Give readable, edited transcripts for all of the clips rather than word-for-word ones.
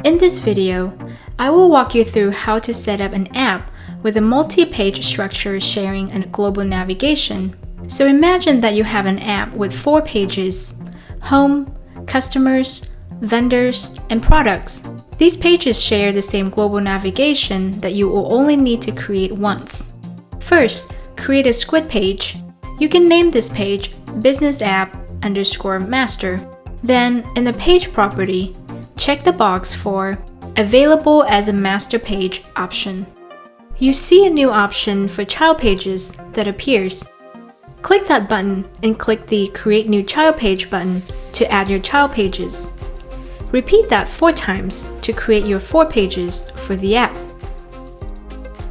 In this video, I will walk you through how to set up an app with a multi-page structure sharing and global navigation. So imagine that you have an app with 4 pages: home, customers, vendors, and products. These pages share the same global navigation that you will only need to create once. First, create a Skuid page. You can name this page Business App _ Master. Then, in the page property, check the box for Available as a Master Page option. You see a new option for Child Pages that appears. Click that button and click the Create New Child Page button to add your child pages. Repeat that 4 times to create your 4 pages for the app.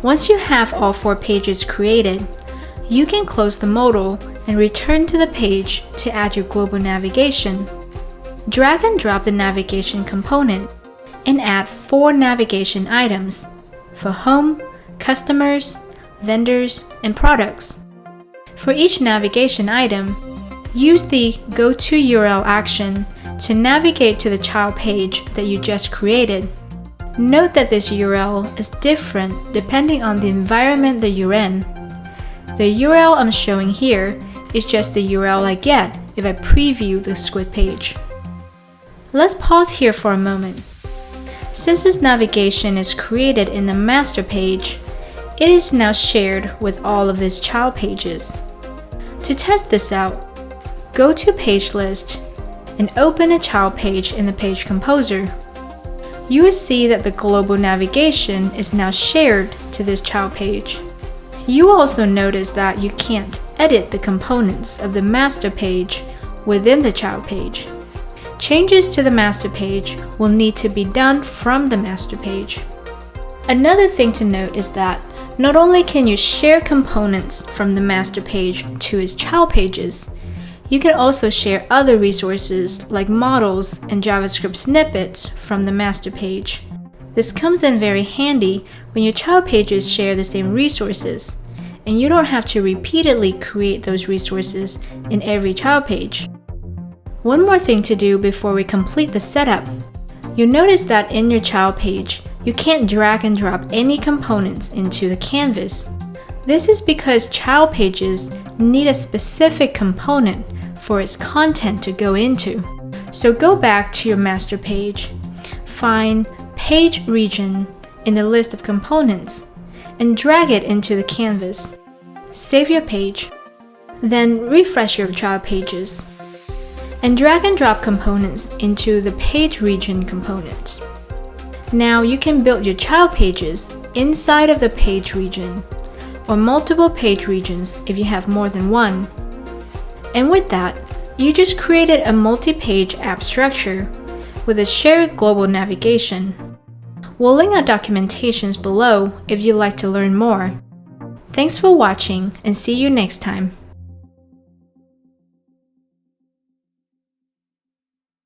Once you have all 4 pages created, you can close the modal and return to the page to add your global navigation. Drag and drop the navigation component and add 4 navigation items for home, customers, vendors, and products. For each navigation item, use the Go to URL action to navigate to the child page that you just created. Note that this URL is different depending on the environment that you're in. The URL I'm showing here is just the URL I get if I preview the Skuid page. Let's pause here for a moment. Since this navigation is created in the master page, it is now shared with all of these child pages. To test this out, go to Page List and open a child page in the Page Composer. You will see that the global navigation is now shared to this child page. You will also notice that you can't edit the components of the master page within the child page. Changes to the master page will need to be done from the master page. Another thing to note is that not only can you share components from the master page to its child pages, you can also share other resources like models and JavaScript snippets from the master page. This comes in very handy when your child pages share the same resources, and you don't have to repeatedly create those resources in every child page. One more thing to do before we complete the setup. You'll notice that in your child page, you can't drag and drop any components into the canvas. This is because child pages need a specific component for its content to go into. So go back to your master page, find Page Region in the list of components, and drag it into the canvas. Save your page, then refresh your child pages, and drag and drop components into the Page Region component. Now you can build your child pages inside of the page region, or multiple page regions if you have more than one. And with that, you just created a multi-page app structure with a shared global navigation. We'll link our documentations below if you'd like to learn more. Thanks for watching and see you next time.